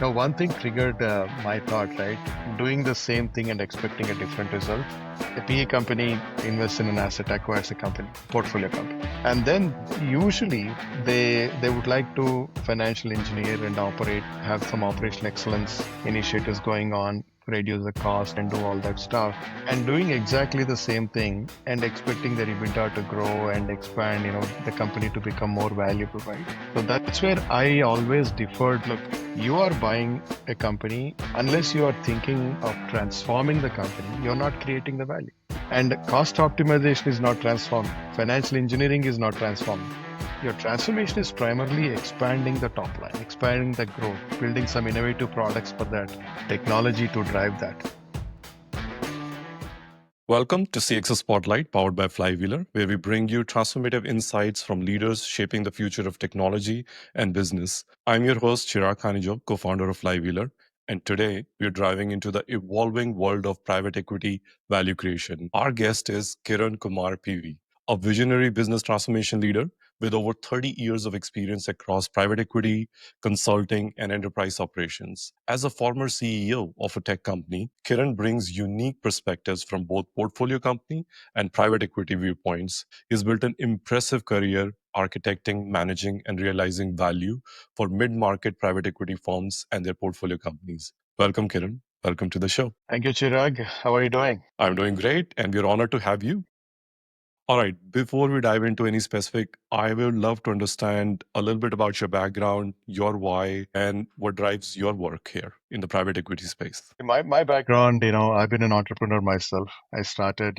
Now, one thing triggered my thought, right? Doing the same thing and expecting a different result. A PE company invests in an asset, acquires a company, portfolio company, and then usually they would like to financial engineer and operate, have some operational excellence initiatives going on, reduce the cost, and do all that stuff. And doing exactly the same thing and expecting their EBITDA to grow and expand, the company to become more valuable, right? So that's where I always deferred. Look, you are buying a company, unless you are thinking of transforming the company, you're not creating the value. And cost optimization is not transforming. Financial engineering is not transforming. Your transformation is primarily expanding the top line, expanding the growth, building some innovative products for that technology to drive that. Welcome to CXO Spotlight, powered by Flywheeler, where we bring you transformative insights from leaders shaping the future of technology and business. I'm your host, Chirag Khanijau, co-founder of Flywheeler, and today we're driving into the evolving world of private equity value creation. Our guest is Kiran Kumar PV, a visionary business transformation leader with over 30 years of experience across private equity, consulting, and enterprise operations. As a former CEO of a tech company, Kiran brings unique perspectives from both portfolio company and private equity viewpoints. He's built an impressive career architecting, managing, and realizing value for mid-market private equity firms and their portfolio companies. Welcome, Kiran. Welcome to the show. Thank you, Chirag. How are you doing? I'm doing great, and we're honored to have you. All right, before we dive into any specific, I would love to understand a little bit about your background, your why, and what drives your work here in the private equity space. My background, I've been an entrepreneur myself. I started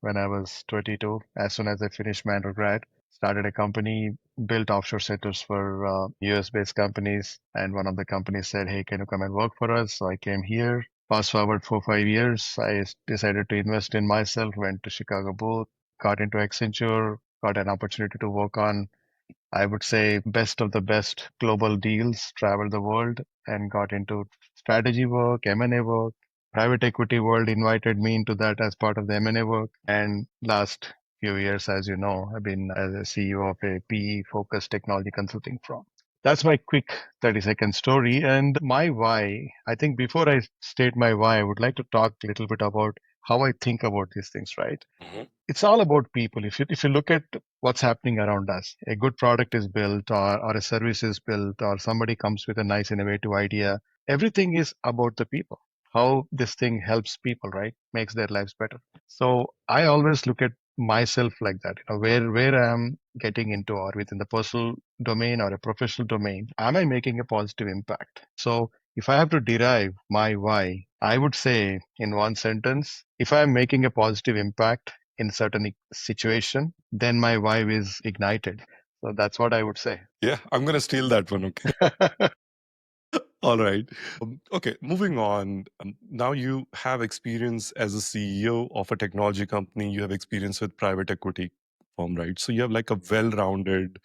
when I was 22. As soon as I finished my undergrad, started a company, built offshore centers for US-based companies. And one of the companies said, "Hey, can you come and work for us?" So I came here. Fast forward 4 5 years, I decided to invest in myself. Went to Chicago booth, got into Accenture, got an opportunity to work on, I would say, best of the best global deals, traveled the world and got into strategy work, M&A work. Private equity world invited me into that as part of the M&A work. And last few years, as you know, I've been as a CEO of a PE focused technology consulting firm. That's my quick 30-second story. And my why, I think before I state my why, I would like to talk a little bit about how I think about these things, right? It's all about people. If you look at what's happening around us, a good product is built or a service is built or somebody comes with a nice innovative idea, everything is about the people. How this thing helps people, right? Makes their lives better. So I always look at myself like that, where I'm getting into, or within the personal domain or a professional domain, am I making a positive impact? So if I have to derive my why, I would say in one sentence, if I'm making a positive impact in certain situation, then my vibe is ignited. So that's what I would say. Yeah, I'm going to steal that one. Okay. All right. Okay, moving on. Now you have experience as a CEO of a technology company. You have experience with private equity firm, right? So you have like a well-rounded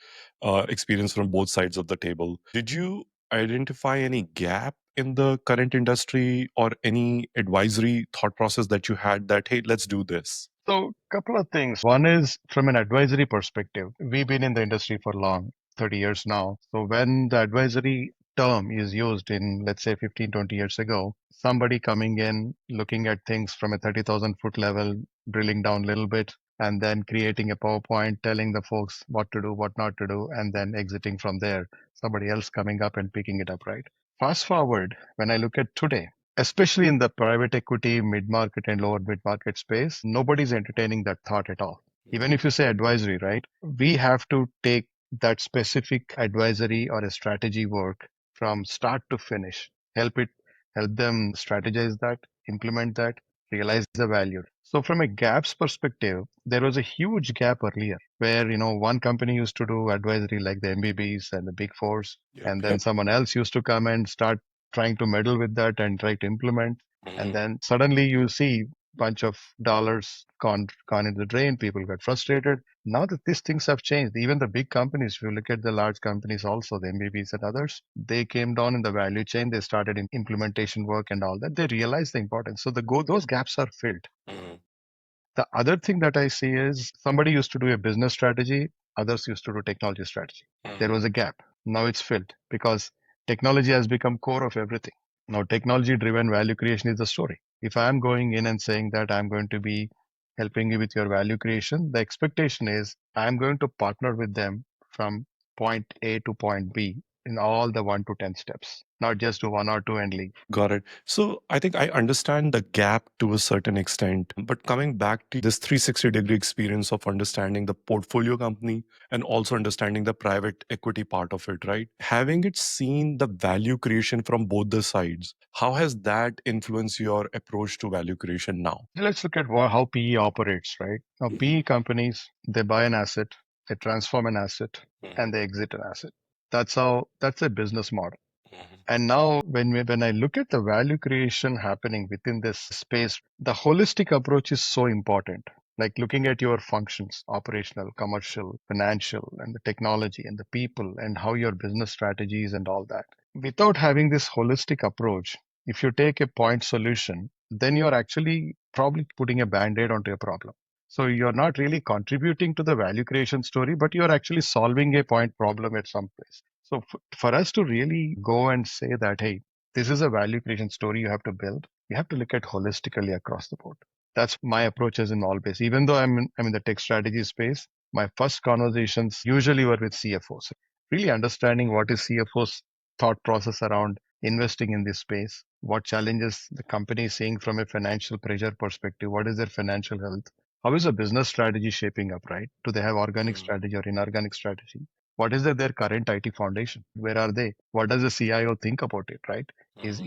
experience from both sides of the table. Did you identify any gap in the current industry or any advisory thought process that you had that, hey, let's do this? So, couple of things. One is from an advisory perspective. We've been in the industry for long, 30 years now. So when the advisory term is used in, let's say, 15, 20 years ago, somebody coming in, looking at things from a 30,000-foot level, drilling down a little bit, and then creating a PowerPoint, telling the folks what to do, what not to do, and then exiting from there. Somebody else coming up and picking it up, right? Fast forward, when I look at today, especially in the private equity, mid-market and lower mid-market space, nobody's entertaining that thought at all. Even if you say advisory, right? We have to take that specific advisory or a strategy work from start to finish, help them strategize that, implement that, realize the value. So from a gaps perspective, there was a huge gap earlier where, one company used to do advisory like the MBBs and the big fours, and then someone else used to come and start trying to meddle with that and try to implement. And then suddenly you see bunch of dollars gone into the drain. People got frustrated. Now that these things have changed, even the big companies, if you look at the large companies also, the MBBs and others, they came down in the value chain. They started in implementation work and all that. They realized the importance. So those gaps are filled. The other thing that I see is somebody used to do a business strategy, others used to do technology strategy. There was a gap. Now it's filled because Technology has become core of everything. Now, technology driven value creation is the story. If I'm going in and saying that I'm going to be helping you with your value creation, the expectation is I'm going to partner with them from point A to point B in all the 1 to 10 steps, not just to one or two and leave. Got it. So I think I understand the gap to a certain extent, but coming back to this 360-degree experience of understanding the portfolio company and also understanding the private equity part of it, right? Having it seen the value creation from both the sides, how has that influenced your approach to value creation now? Let's look at how PE operates, right? Now, PE companies, they buy an asset, they transform an asset, and they exit an asset. That's a business model. And now when I look at the value creation happening within this space, the holistic approach is so important. Like looking at your functions, operational, commercial, financial, and the technology and the people and how your business strategies and all that. Without having this holistic approach, if you take a point solution, then you're actually probably putting a band-aid onto a problem. So you're not really contributing to the value creation story, but you're actually solving a point problem at some place. So for us to really go and say that, hey, this is a value creation story you have to build, you have to look at holistically across the board. That's my approach as in always. Even though I'm in the tech strategy space, my first conversations usually were with CFOs. Really understanding what is CFO's thought process around investing in this space, what challenges the company is seeing from a financial pressure perspective, what is their financial health, how is the business strategy shaping up, right? Do they have organic strategy or inorganic strategy? What is their current IT foundation? Where are they? What does the CIO think about it, right? Is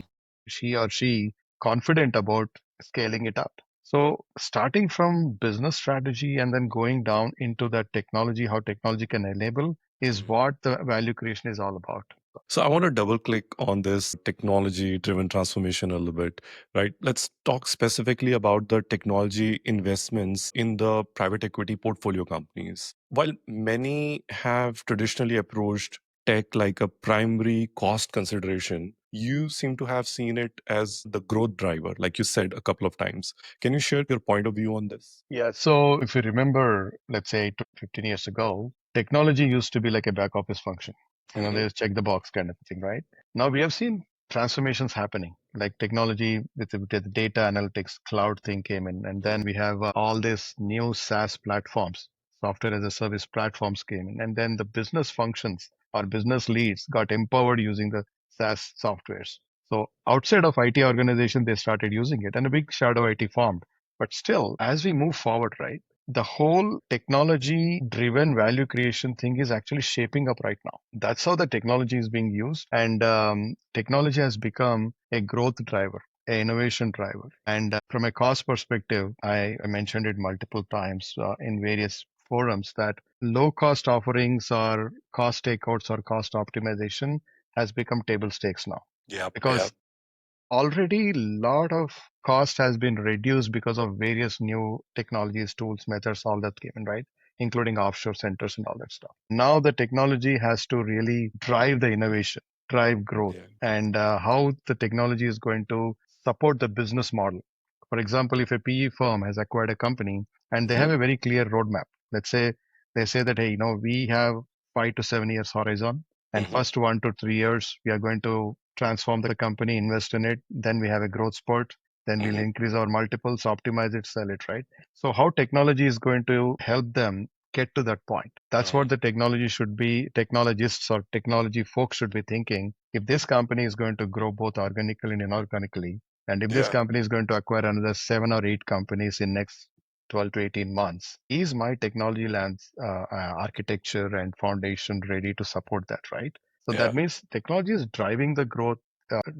she or she confident about scaling it up? So starting from business strategy and then going down into that technology, how technology can enable is what the value creation is all about. So I want to double click on this technology driven transformation a little bit, right? Let's talk specifically about the technology investments in the private equity portfolio companies. While many have traditionally approached tech like a primary cost consideration, you seem to have seen it as the growth driver, like you said a couple of times. Can you share your point of view on this? Yeah. So if you remember, let's say 15 years ago, technology used to be like a back office function. There's check the box kind of thing, right? Now we have seen transformations happening, like technology with the data analytics, cloud thing came in, and then we have all these new SaaS platforms, software as a service platforms came in, and then the business functions or business leads got empowered using the SaaS softwares. So outside of IT organization, they started using it, and a big shadow IT formed. But still, as we move forward, right, the whole technology driven value creation thing is actually shaping up right now. That's how the technology is being used. And technology has become a growth driver, an innovation driver. And from a cost perspective, I mentioned it multiple times in various forums that low cost offerings or cost takeouts or cost optimization has become table stakes now Yep. because already a lot of cost has been reduced because of various new technologies, tools, methods, all that came in, right? Including offshore centers and all that stuff. Now the technology has to really drive the innovation, drive growth, and how the technology is going to support the business model. For example, if a PE firm has acquired a company and they have a very clear roadmap, let's say they say that, hey, we have 5 to 7 years horizon, and first 1 to 3 years, we are going to transform the company, invest in it. Then we have a growth spurt. Then we'll increase our multiples, optimize it, sell it, right? So how technology is going to help them get to that point? That's what the technology should be, technologists or technology folks should be thinking. If this company is going to grow both organically and inorganically, and if this company is going to acquire another 7 or 8 companies in next 12 to 18 months, is my technology lands architecture and foundation ready to support that, right? So that means technology is driving the growth,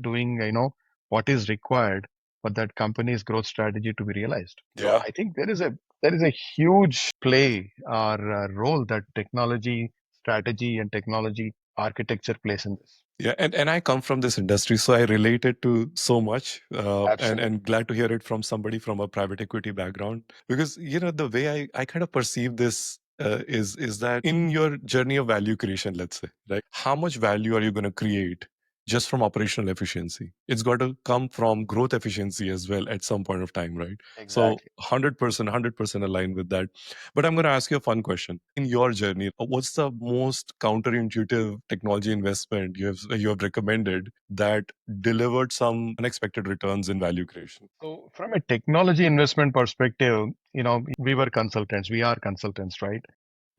doing what is required for that company's growth strategy to be realized. So I think there is a huge play or role that technology strategy and technology architecture plays in this. Yeah, and I come from this industry, so I relate it to so much, Absolutely. and glad to hear it from somebody from a private equity background. Because the way I kind of perceive this is that in your journey of value creation, let's say, right, how much value are you going to create just from operational efficiency. It's got to come from growth efficiency as well at some point of time, right? So Exactly. 100% aligned with that. But I'm going to ask you a fun question. In your journey, what's the most counterintuitive technology investment you have recommended that delivered some unexpected returns in value creation? So from a technology investment perspective, we were consultants, we are consultants, right?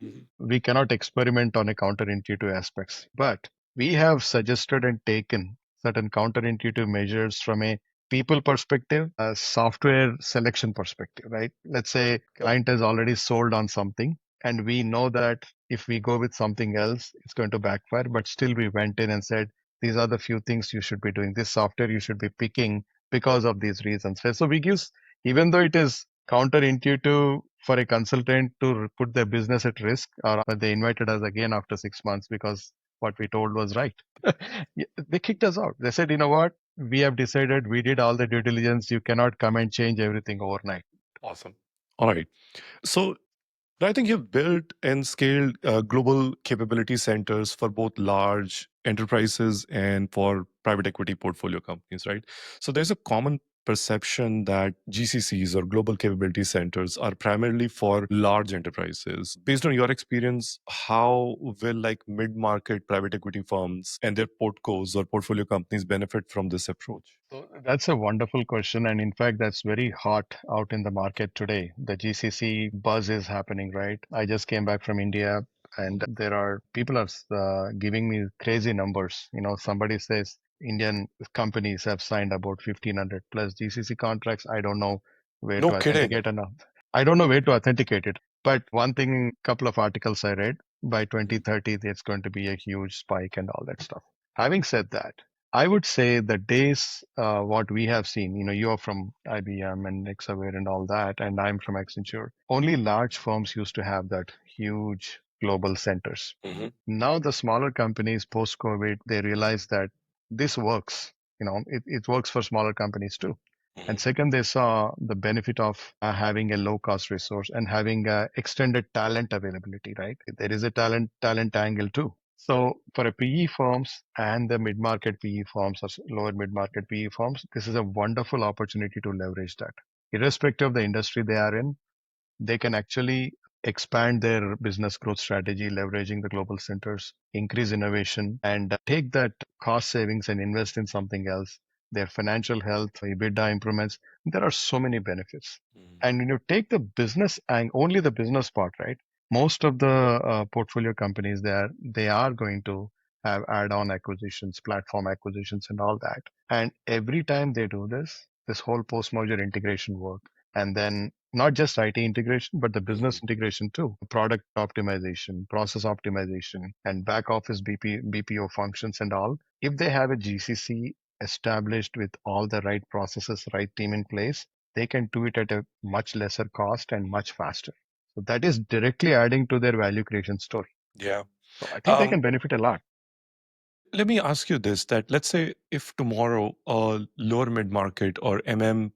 Mhm. We cannot experiment on a counterintuitive aspects, but we have suggested and taken certain counterintuitive measures from a people perspective, a software selection perspective, right? Let's say client has already sold on something and we know that if we go with something else, it's going to backfire, but still we went in and said, these are the few things you should be doing. This software you should be picking because of these reasons. So we give, even though it is counterintuitive for a consultant to put their business at risk, or they invited us again after 6 months because what we told was right. Yeah, they kicked us out. They said, you know what? We have decided, we did all the due diligence. You cannot come and change everything overnight. Awesome. All right. So I think you've built and scaled global capability centers for both large enterprises and for private equity portfolio companies, right? So there's a common perception that GCCs or global capability centers are primarily for large enterprises. Based on your experience, how will like mid-market private equity firms and their portcos or portfolio companies benefit from this approach? So that's a wonderful question. And in fact, that's very hot out in the market today. The GCC buzz is happening, right? I just came back from India and there are people are giving me crazy numbers. Somebody says Indian companies have signed about 1500 plus GCC contracts. I don't know where No to kidding. authenticate enough. I don't know where to authenticate it. But one thing, couple of articles I read, by Mhm. 2030, there's going to be a huge spike and all that stuff. Having said that, I would say the days, what we have seen, you are from IBM and Exaware and all that, and I'm from Accenture. Only large firms used to have that huge global centers. Mhm. Now the smaller companies post-COVID, they realize that this works. It works for smaller companies too. And Mhm. second, they saw the benefit of having a low cost resource and having extended talent availability, right? There is a talent angle too. So for a PE firms and the mid-market PE firms or lower mid-market PE firms, this is a wonderful opportunity to leverage that. Irrespective of the industry they are in, they can actually expand their business growth strategy, leveraging the global centers, increase innovation, and take that cost savings and invest in something else. Their financial health, EBITDA improvements, there are so many benefits. Mhm. And when you take the business and only the business part, right? Most of the portfolio companies there, they are going to have add-on acquisitions, platform acquisitions, and all that. And every time they do this whole post-merger integration work, and then not just IT integration, but the business Mhm. integration too, product optimization, process optimization, and back office BPO functions and all. If they have a GCC established with all the right processes, right team in place, they can do it at a much lesser cost and much faster. So that is directly adding to their value creation story. Yeah. So I think they Um, can benefit a lot. Let me ask you this, that let's say if tomorrow a lower mid-market or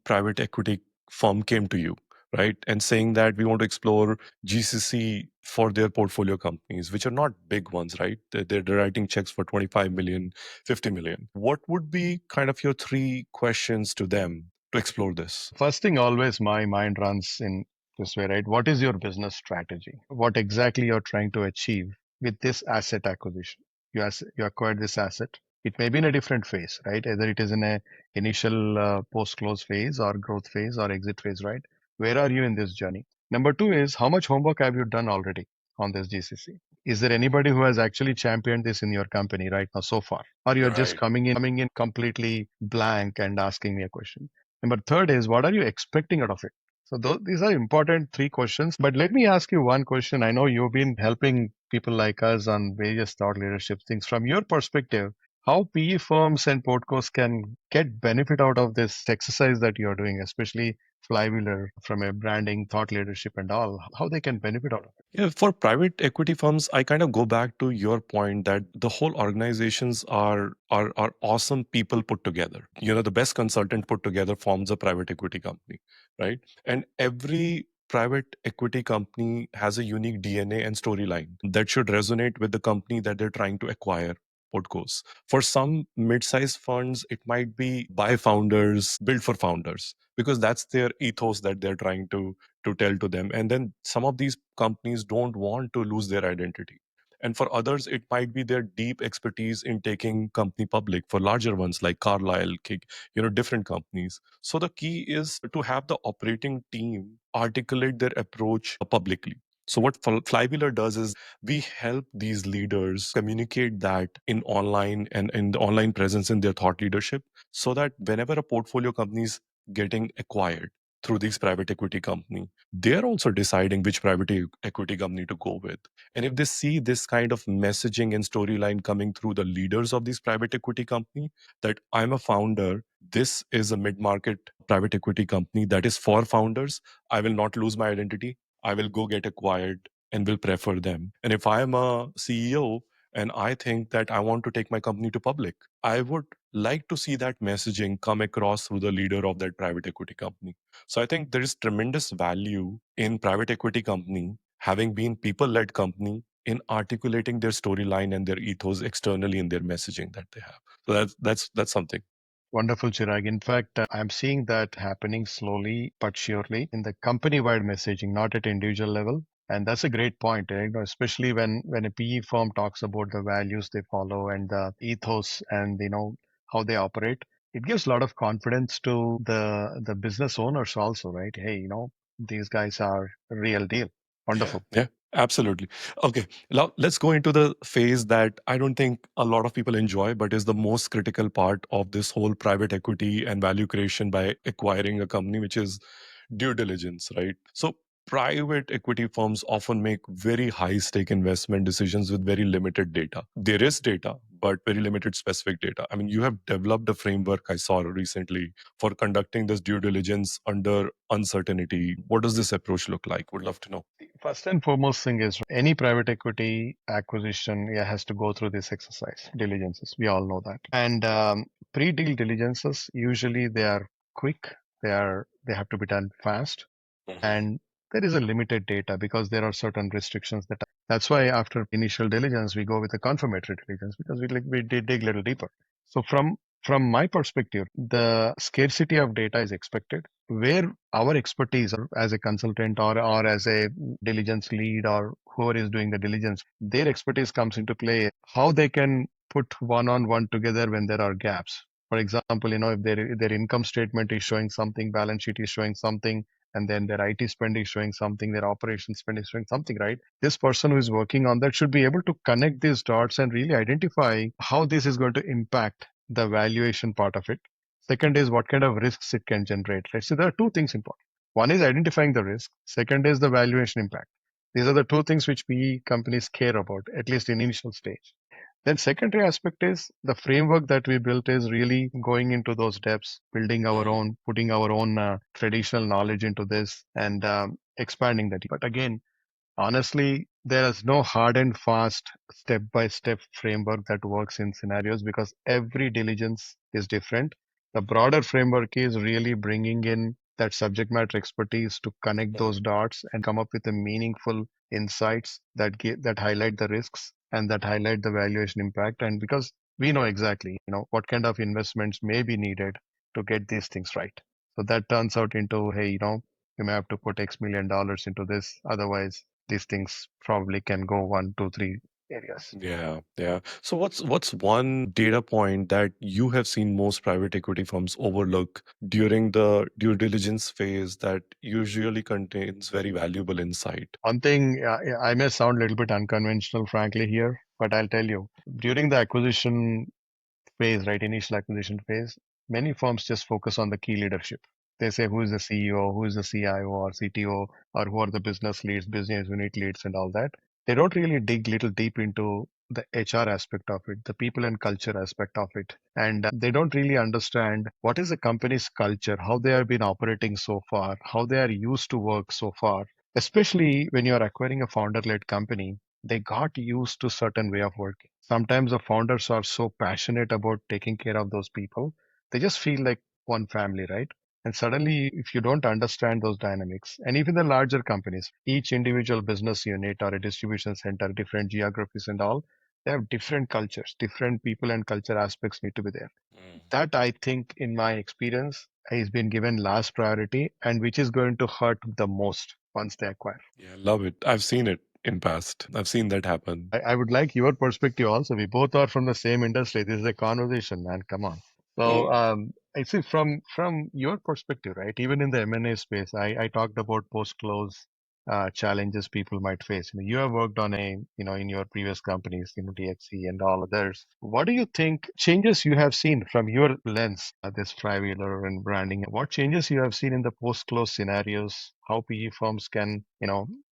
private equity firm came to you, right, and saying that we want to explore GCC for their portfolio companies, which are not big ones, right? They're writing checks for 25 million, 50 million. What would be kind of your three questions to them to explore this? First thing, always my mind runs in this way, right? What is your business strategy? What exactly you're trying to achieve with this asset acquisition? You acquired this asset. It may be in a different phase, right? Either it is in a initial post-close phase or growth phase or exit phase, right? Where are you in this journey? Number two is how much homework have you done already on this GCC? Is there anybody who has actually championed this in your company right now so far? Or you're just Right. coming in completely blank and asking me a question? Number third is what are you expecting out of it? So these are important three questions. But let me ask you one question. I know you've been helping people like us on various thought leadership things. From your perspective, how PE firms and portcos can get benefit out of this exercise that you're doing, especially Flywheeler from a branding, thought leadership and all, how they can benefit out of it? Yeah, for private equity firms, I kind of go back to your point that the whole organizations are awesome people put together. The best consultant put together forms a private equity company, right? And every private equity company has a unique DNA and storyline that should resonate with the company that they're trying to acquire support goes. For some mid-sized funds, it might be by founders, built for founders, because that's their ethos that they're trying to tell to them. And then some of these companies don't want to lose their identity. And for others, it might be their deep expertise in taking company public. For larger ones like Carlyle, different companies. So the key is to have the operating team articulate their approach publicly. So what Flywheeler does is we help these leaders communicate that in online and in the online presence in their thought leadership, so that whenever a portfolio company is getting acquired through these private equity company, they're also deciding which private equity company to go with. And if they see this kind of messaging and storyline coming through the leaders of these private equity company, that I'm a founder, this is a mid-market private equity company that is for founders, I will not lose my identity, I will go get acquired and will prefer them. And if I am a CEO and I think that I want to take my company to public, I would like to see that messaging come across through the leader of that private equity company. So I think there is tremendous value in private equity company having been people-led company in articulating their storyline and their ethos externally in their messaging that they have. So that's something. Wonderful, Chirag. In fact, I'm seeing that happening slowly but surely in the company-wide messaging, not at individual level. And that's a great point, especially when a PE firm talks about the values they follow and the ethos and how they operate. It gives a lot of confidence to the business owners also, right? Hey, these guys are real deal. Yeah, Wonderful. yeah, absolutely. Okay, now let's go into the phase that I don't think a lot of people enjoy, but is the most critical part of this whole private equity and value creation by acquiring a company, which is due diligence, right? So private equity firms often make very high stake investment decisions with very limited data. There is data, but very limited specific data. I mean, you have developed a framework, I saw recently, for conducting this due diligence under uncertainty. What does this approach look like? Would love to know. First and foremost thing is any private equity acquisition, yeah, has to go through this exercise, diligences. We all know that. And pre-deal diligences, usually they are quick. They have to be done fast, Mhm. and there is a limited data because there are certain restrictions that's why after initial diligence we go with a confirmatory diligence because we dig a little deeper. So from my perspective, the scarcity of data is expected where our expertise as a consultant or as a diligence lead or whoever is doing the diligence, their expertise comes into play, how they can put one on one together when there are gaps. For example, if their income statement is showing something, balance sheet is showing something, and then their IT spend is showing something, their operations spend is showing something, right? This person who is working on that should be able to connect these dots and really identify how this is going to impact the valuation part of it. Second is what kind of risks it can generate, right? So there are two things important. One is identifying the risk. Second is the valuation impact. These are the two things which PE companies care about, at least in initial stage. Then secondary aspect is the framework that we built is really going into those depths, building our Mhm. own, putting our own traditional knowledge into this and expanding that. But again, honestly, there is no hard and fast step by step framework that works in scenarios because every diligence is different. The broader framework is really bringing in that subject matter expertise to connect those dots and come up with a meaningful insights that highlight the risks and that highlight the valuation impact. And because we know exactly, what kind of investments may be needed to get these things right. So that turns out into, hey, you may have to put X million dollars into this. Otherwise, these things probably can go one, two, three areas. Yeah, yeah. So what's one data point that you have seen most private equity firms overlook during the due diligence phase that usually contains very valuable insight? One thing, I may sound a little bit unconventional, frankly, here, but I'll tell you, during the acquisition phase, right, initial acquisition phase, many firms just focus on the key leadership. They say who is the CEO, who is the CIO or CTO, or who are the business leads, business unit leads, and all that. They don't really dig little deep into the HR aspect of it, the people and culture aspect of it. And they don't really understand what is the company's culture, how they have been operating so far, how they are used to work so far. Especially when you are acquiring a founder-led company, they got used to certain way of working. Sometimes the founders are so passionate about taking care of those people, they just feel like one family, right? And suddenly, if you don't understand those dynamics, and even the larger companies, each individual business unit or a distribution center, different geographies and all, They have different cultures, different people and culture aspects need to be there. That I think, in my experience, has been given last priority and which is going to hurt the most once they acquire. Yeah, love it. I've seen it in past. I've seen that happen. I would like your perspective also. We both are from the same industry. This is a conversation, man. Come on. So, I see from your perspective, right? Even in the M&A space, I talked about post-close challenges people might face. You have worked on in your previous companies, DXC and all others. What do you think changes you have seen from your lens, this flywheeler and branding? What changes you have seen in the post-close scenarios? How PE firms can,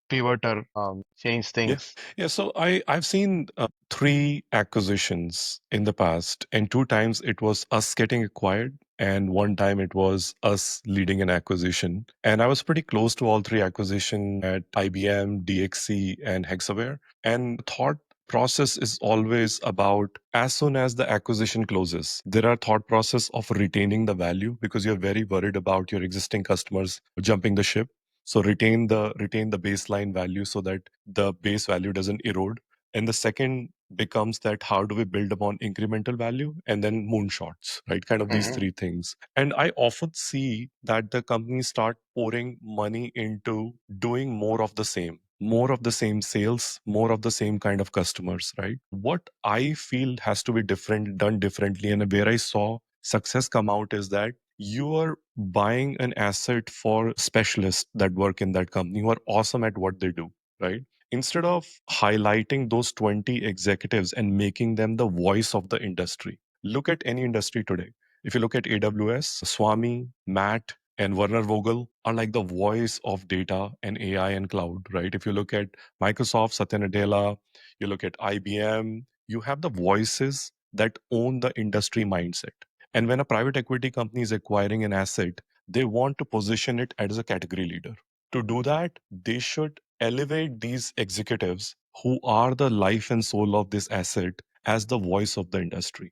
pivot or change Yeah. things? Yeah. So I've seen three acquisitions in the past, and two times it was us getting acquired, and one time it was us leading an acquisition. And I was pretty close to all three acquisition at IBM, DXC, and Hexaware. And thought process is always about as soon as the acquisition closes, there are thought process of retaining the value because you're very worried about your existing customers jumping the ship. So retain the baseline value so that the base value doesn't erode. And the second becomes that how do we build upon incremental value and then moonshots, right? Kind of these Mhm. three things. And I often see that the companies start pouring money into doing more of the same sales, more of the same kind of customers, right? What I feel has to be different, done differently, and where I saw success come out is that you are buying an asset for specialists that work in that company who are awesome at what they do, right? Instead of highlighting those 20 executives and making them the voice of the industry, look at any industry today. If you look at AWS, Swami, Matt, and Werner Vogel are like the voice of data and AI and cloud, right? If you look at Microsoft, Satya Nadella, you look at IBM, you have the voices that own the industry mindset. And when a private equity company is acquiring an asset, they want to position it as a category leader. To do that, they should elevate these executives who are the life and soul of this asset as the voice of the industry.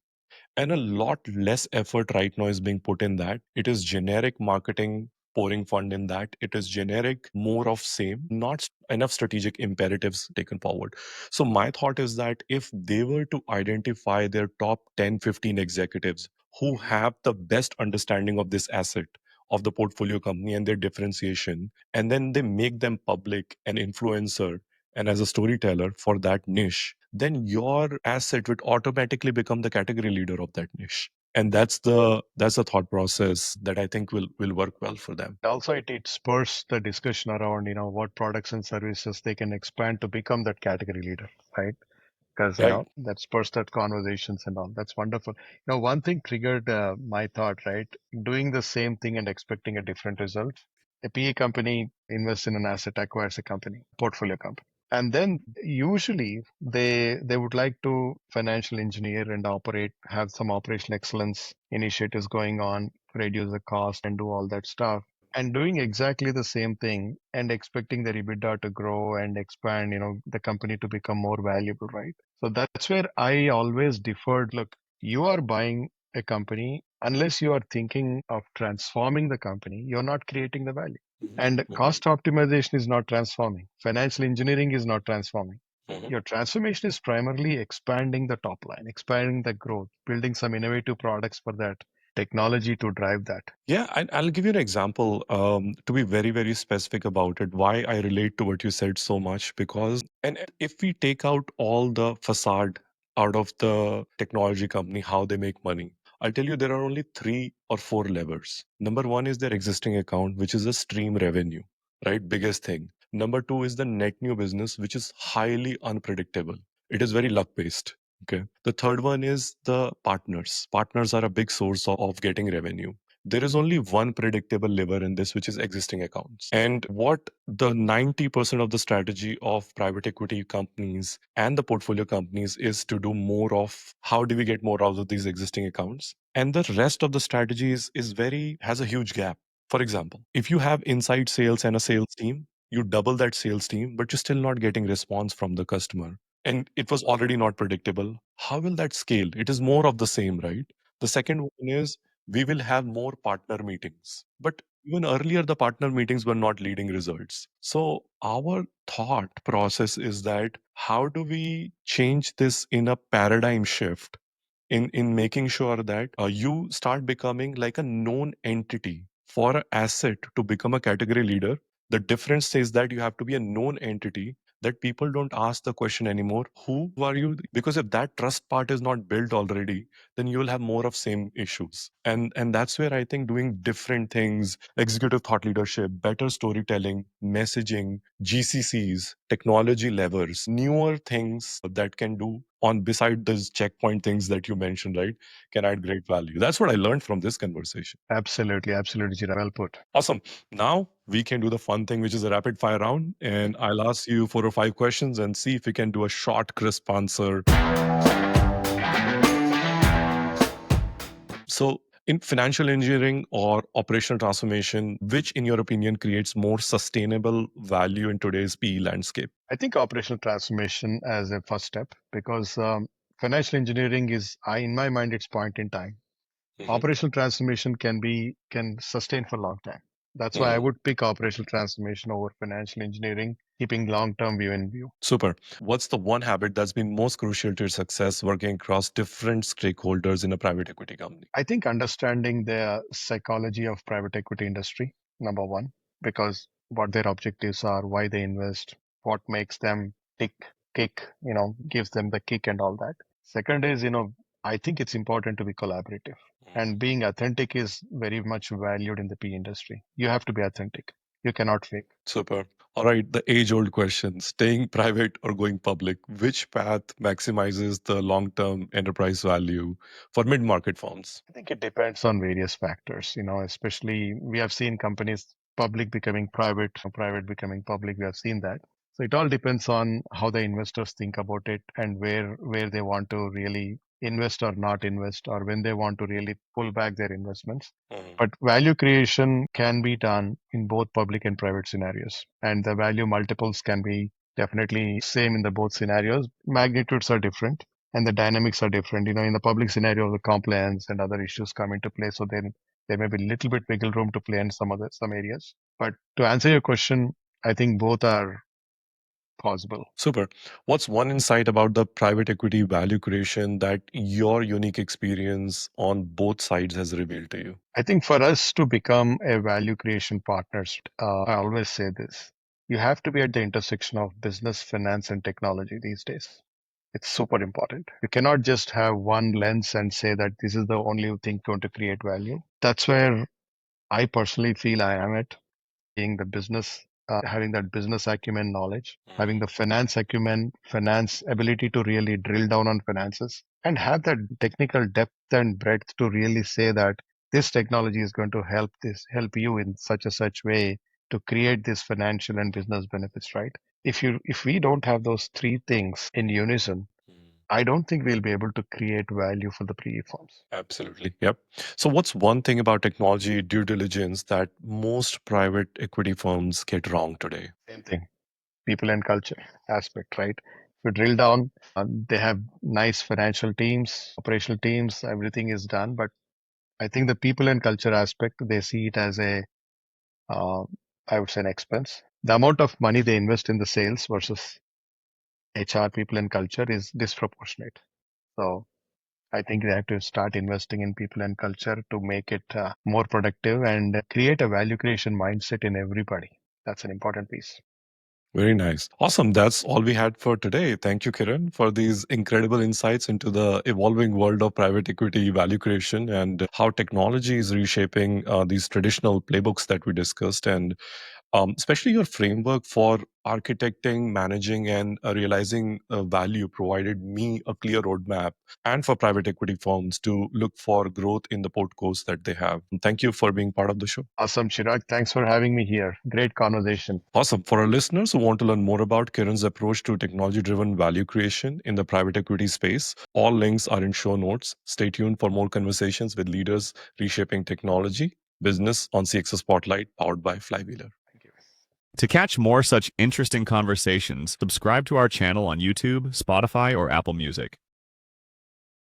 And a lot less effort right now is being put in that. It is generic marketing pouring fund in that. It is generic, more of same, not enough strategic imperatives taken forward. So my thought is that if they were to identify their top 10, 15 executives who have the best understanding of this asset, of the portfolio company and their differentiation, and then they make them public and influencer and as a storyteller for that niche, then your asset would automatically become the category leader of that niche. And that's the thought process that I think will work well for them. Also, it spurs the discussion around, what products and services they can expand to become that category leader, right? Because, Right. that spurs that conversations and all. That's wonderful. One thing triggered my thought, right? Doing the same thing and expecting a different result. A PE company invests in an asset, acquires a company, portfolio company. And then usually they would like to financial engineer and operate, have some operational excellence initiatives going on, reduce the cost and do all that stuff. And doing exactly the same thing and expecting their EBITDA to grow and expand, the company to become more valuable, right? So that's where I always deferred. Look, you are buying a company, unless you are thinking of transforming the company, you're not creating the value. And Mhm. cost optimization is not transforming. Financial engineering is not transforming. Mhm. Your transformation is primarily expanding the top line, expanding the growth, building some innovative products for that, technology to drive that. Yeah, I'll give you an example to be very, very specific about it. Why I relate to what you said so much, because, and if we take out all the facade out of the technology company, how they make money, I'll tell you there are only three or four levers. Number one is their existing account, which is a stream revenue, right? Biggest thing. Number two is the net new business, which is highly unpredictable. It is very luck based. Okay. The third one is the partners. Partners are a big source of getting revenue. There is only one predictable lever in this, which is existing accounts. And what the 90% of the strategy of private equity companies and the portfolio companies is to do more of how do we get more out of these existing accounts? And the rest of the strategies is very, has a huge gap. For example, if you have inside sales and a sales team, you double that sales team, but you're still not getting response from the customer. And it was already not predictable. How will that scale? It is more of the same, right? The second one is we will have more partner meetings. But Even earlier, the partner meetings were not leading results. So, our thought process is that how do we change this in a paradigm shift in making sure that you start becoming like a known entity for an asset to become a category leader. The difference is that you have to be a known entity that people don't ask the question anymore, who are you? Because if that trust part is not built already, then you will have more of same issues. And that's where I think doing different things, executive thought leadership, better storytelling, messaging, GCCs, technology levers, newer things that can do on beside those checkpoint things that you mentioned, right, can add great value. That's what I learned from this conversation. Absolutely, absolutely, Chirag. Well put. Awesome. Now we can do the fun thing, which is a rapid fire round. And I'll ask you 4 or 5 questions and see if we can do a short, crisp answer. So, in financial engineering or operational transformation, which, in your opinion, creates more sustainable value in today's PE landscape? I think operational transformation as a first step because financial engineering is, in my mind, it's point in time. Mhm. Operational transformation can sustain for a long time. That's why I Mm. would pick operational transformation over financial engineering, keeping long-term view in view. Super. What's the one habit that's been most crucial to your success working across different stakeholders in a private equity company? I think understanding the psychology of private equity industry, number one, because what their objectives are, why they invest, what makes them tick, kick, gives them the kick and all that. Second is, I think it's important to be collaborative. And being authentic is very much valued in the P industry. You have to be authentic. You cannot fake. Super. All right, the age old question, staying private or going public, which path maximizes the long term enterprise value for mid market firms? I think it depends on various factors, especially we have seen companies public becoming private, private becoming public. We have seen that. So it all depends on how the investors think about it and where they want to really invest or not invest, or when they want to really pull back their investments. Mhm. But value creation can be done in both public and private scenarios, and the value multiples can be definitely same in the both scenarios. Magnitudes are different and the dynamics are different. In the public scenario, the compliance and other issues come into play. So then there may be a little bit wiggle room to play in some areas. But to answer your question, I think both are possible. Super. What's one insight about the private equity value creation that your unique experience on both sides has revealed to you? I think for us to become a value creation partners, I always say this: you have to be at the intersection of business, finance, and technology these days. It's super important. You cannot just have one lens and say that this is the only thing going to create value. That's where I personally feel I am at. Being the business, having that business acumen knowledge, having the finance acumen, finance ability to really drill down on finances, and have that technical depth and breadth to really say that this technology is going to help you in such a such way to create this financial and business benefits, right? If we don't have those three things in unison, I don't think we'll be able to create value for the PE firms. Absolutely. Yep. So, what's one thing about technology due diligence that most private equity firms get wrong today? Same thing, people and culture aspect, right? If you drill down, they have nice financial teams, operational teams, everything is done. But I think the people and culture aspect, they see it as uh, I would say, an expense. The amount of money they invest in the sales versus HR, people and culture is disproportionate. So I think they have to start investing in people and culture to make it more productive and create a value creation mindset in everybody. That's an important piece. Very nice. Awesome. That's all we had for today. Thank you, Kiran, for these incredible insights into the evolving world of private equity value creation and how technology is reshaping these traditional playbooks that we discussed. And especially your framework for architecting, managing, and realizing value provided me a clear roadmap and for private equity firms to look for growth in the portcos that they have. Thank you for being part of the show. Awesome, Chirag. Thanks for having me here. Great conversation. Awesome. For our listeners who want to learn more about Kiran's approach to technology driven value creation in the private equity space, all links are in show notes. Stay tuned for more conversations with leaders reshaping technology, business on CXO Spotlight, powered by Flywheeler. Thank you. To catch more such interesting conversations, subscribe to our channel on YouTube, Spotify, or Apple Music.